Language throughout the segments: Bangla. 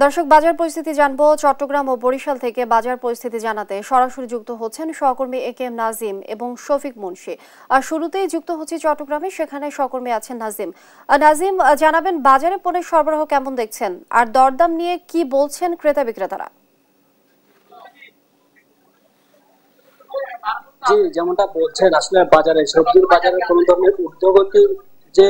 দর্শক, বাজার পরিস্থিতি জানবো। চট্টগ্রাম ও বরিশাল থেকে বাজার পরিস্থিতি জানাতে সরাসরি যুক্ত হচ্ছেন সহকর্মী একেএম নাজিম এবং শফিক মুন্সি। আর শুরুতেই যুক্ত হচ্ছে চট্টগ্রামে, সেখানে সহকর্মী আছেন নাজিম। নাজিম, জানাবেন বাজারে পণ্যের সরবরাহ কেমন দেখছেন, আর দরদাম নিয়ে কি বলছেন ক্রেতা বিক্রেতারা? জি, যেমনটা বলছেন, আসলে বাজারে সবজির বাজারে কোনো ধরনের ঊর্ধ্বগতি যে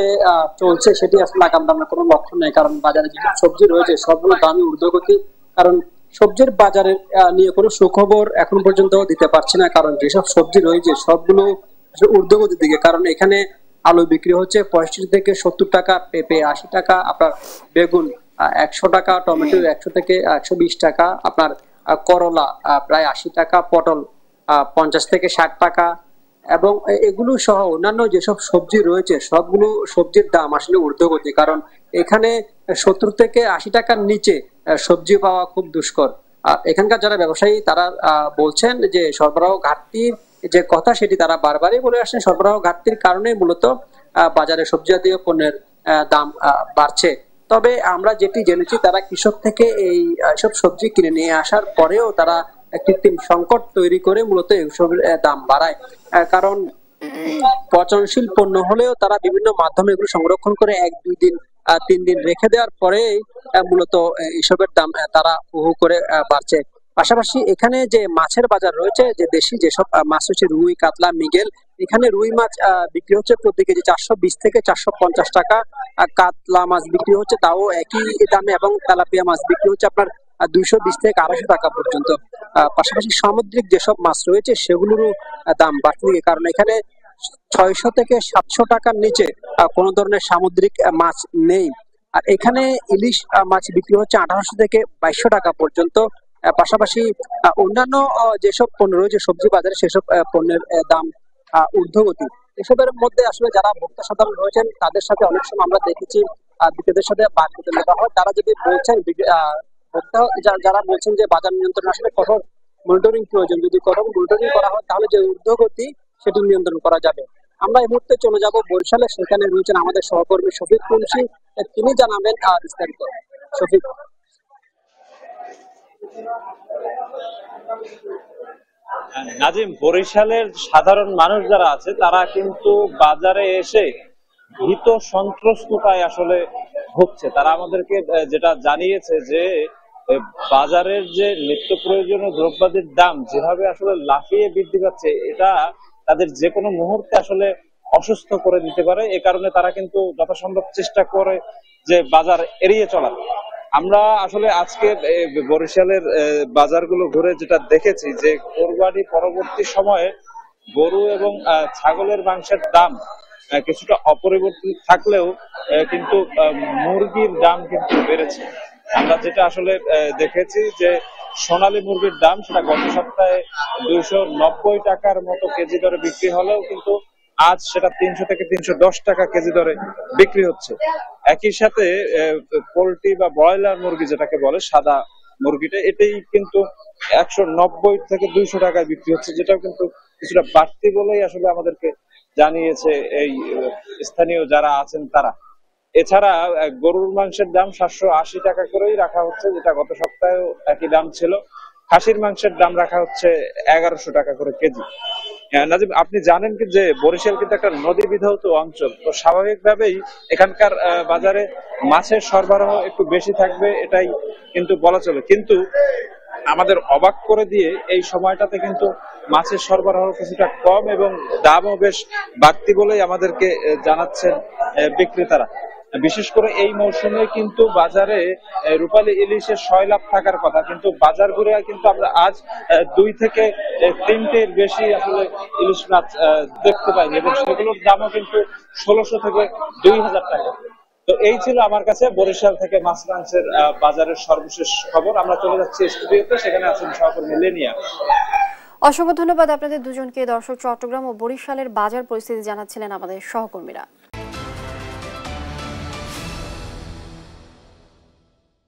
চলছে সেটি আসলে আগাম দামের কোনো লক্ষণ নেই। কারণ বাজারে যেসব সবজি রয়েছে সবগুলো দামই ঊর্ধ্বগতি। কারণ সবজির বাজারে নিয়ে কোনো সুখবর এখন পর্যন্ত দিতে পারছি না, কারণ যেসব সবজি রয়েছে সবগুলো ঊর্ধ্বগতির দিকে। কারণ এখানে আলু বিক্রি হচ্ছে 65 থেকে 70 টাকা, পেঁপে 80 টাকা, আপনার বেগুন 100 টাকা, টমেটো 100 থেকে 120 টাকা, আপনার করলা প্রায় 80 টাকা, পটল 50 থেকে 60 টাকা, এবং এগুলো সহ অন্যান্য যেসব সবজি রয়েছে সবগুলো সবজির দাম আসলে ঊর্ধ্বগতি। কারণ এখানে 70 থেকে 80 টাকার নিচে সবজি পাওয়া খুব দুষ্কর। এখানকার যারা ব্যবসায়ী তারা বলছেন যে সরবরাহ ঘাটতির যে কথা সেটি তারা বারবারই বলে আসছেন। সরবরাহ ঘাটতির কারণে মূলত বাজারে সবজি জাতীয় পণ্যের দাম বাড়ছে। তবে আমরা যেটি জেনেছি, তারা কৃষক থেকে এই সব সবজি কিনে নিয়ে আসার পরেও তারা কৃত্রিম সংকট তৈরি করে মূলত এসবের দাম বাড়ায়। কারণ পচনশীল পণ্য হলেও তারা বিভিন্ন মাধ্যমে এগুলো সংরক্ষণ করে 1-2 দিন 3 দিন রেখে দেওয়ার পরে মূলত এসবের দাম তারা হু করে বাড়ছে। পাশাপাশি এখানে যে মাছের বাজার রয়েছে, যে দেশি যেসব মাছ হচ্ছে রুই, কাতলা, মৃগেল, এখানে রুই মাছ বিক্রি হচ্ছে প্রতি কেজি 420 থেকে 450 টাকা। কাতলা মাছ বিক্রি হচ্ছে তাও একই দামে, এবং তেলাপিয়া মাছ বিক্রি হচ্ছে আপনার 220 থেকে 250 টাকা পর্যন্ত। পাশাপাশি সামুদ্রিক যেসব মাছ রয়েছে সেগুলোরও দাম বাড়তে থাকে, কারণ এখানে 600 থেকে 700 টাকার নিচে কোন ধরনের সামুদ্রিক মাছ নেই। আর এখানে ইলিশ মাছ বিক্রি হচ্ছে 1800 থেকে 2200 টাকা পর্যন্ত। পাশাপাশি অন্যান্য যেসব পণ্য রয়েছে সবজি বাজারে সেসব পণ্যের দাম ঊর্ধ্বগতি। এসবের মধ্যে আসলে যারা ভোক্তা সাধারণ রয়েছেন তাদের সাথে অনেক সময় আমরা দেখেছি বিক্রেতাদের সাথে বাদ বিতরণ করা হয়। তারা যদি বলছেন ভোক্তা যারা বলছেন যে বাজার নিয়ন্ত্রণ আসলে কঠোর মনিটরিং প্রয়োজন, যদি কঠোর মনিটরিং করা হয় তাহলে যে ঊর্ধ্বগতি সেটি নিয়ন্ত্রণ করা যাবে। আমরা এই মুহূর্তে চলে যাব বরিশালে, সেখানে রয়েছেন আমাদের সহকর্মী শফিক মুন্সি, তিনি জানাবেন বিস্তারিত। শফিক। নাজিম, বরিশালের সাধারণ মানুষ যারা আছে তারা কিন্তু বাজারে এসে ভীত সন্ত্রস্ততায় আসলে ভুগছে। তারা আমাদেরকে যেটা জানিয়েছে যে বাজারের যে নিত্য প্রয়োজনীয় দ্রব্যাদির দাম যেভাবে আসলে লাফিয়ে বৃদ্ধি পাচ্ছে, এটা তাদের যে কোনো মুহূর্তে আসলে অসুস্থ করে দিতে পারে। এ কারণে তারা কিন্তু যথাসম্ভব চেষ্টা করে যে বাজার এড়িয়ে চলার। আমরা আসলে আজকে বরিশালের বাজারগুলো ঘুরে যেটা দেখেছি যে কোরবানি পরবর্তী সময়ে গরু এবং ছাগলের মাংসের দাম কিছুটা অপরিবর্তিত থাকলেও কিন্তু মুরগির দাম কিন্তু বেড়েছে। আমরা যেটা আসলে দেখেছি যে সোনালী মুরগির দাম সেটা গত সপ্তাহে 290 টাকার মতো কেজি দরে বিক্রি হলেও কিন্তু আজ সেটা 300 থেকে 310 টাকা কেজি দরে বিক্রি হচ্ছে। একই সাথে পোল্ট্রি বা ব্রয়লার মুরগি যেটাকে বলে সাদা মুরগিটা, এটাই কিন্তু 190 থেকে 200 টাকায় বিক্রি হচ্ছে, যেটাও কিন্তু কিছুটা বাড়তি বলেই আসলে আমাদেরকে জানিয়েছে এই স্থানীয় যারা আছেন তারা। এছাড়া গরুর মাংসের দাম 780 টাকা করেই রাখা হচ্ছে, যেটা গত সপ্তাহেও একই দাম ছিল। খাসির মাংসের দাম রাখা হচ্ছে 1100 টাকা করে কেজি। নাজিম, আপনি জানেন কি যে বরিশাল কিন্তু একটা নদী বিধৌত অঞ্চল, তো স্বাভাবিকভাবেই এখানকার বাজারে মাছের সরবরাহ একটু বেশি থাকবে, এটাই কিন্তু বলা চলে। কিন্তু আমাদের অবাক করে দিয়ে এই সময়টাতে কিন্তু মাছের সরবরাহ কিছুটা কম এবং দামও বেশ বাড়তি বলেই আমাদেরকে জানাচ্ছেন বিক্রেতারা। বিশেষ করে এই মৌসুমে কিন্তু বাজারে রূপালী ইলিশের 6 লাখ থাকার কথা, কিন্তু বাজার ঘুরে কিন্তু আমরা আজ 2 থেকে 3টের বেশি আসলে ইলিশ মাছ দেখতে পাইনি, এবং সেগুলোর দামও কিন্তু 1600 থেকে 2000 টাকা। তো এই ছিল আমার কাছে বরিশাল থেকে মাছ মাংসের বাজারের সর্বশেষ খবর। আমরা চলে যাচ্ছি স্টুডিওতে, সেখানে আছেন সহকর্মী লেনিয়া। অসংখ্য ধন্যবাদ আপনাদের দুজনকে। দর্শক, চট্টগ্রাম ও বরিশালের বাজার পরিস্থিতি জানাচ্ছিলেন আমাদের সহকর্মীরা।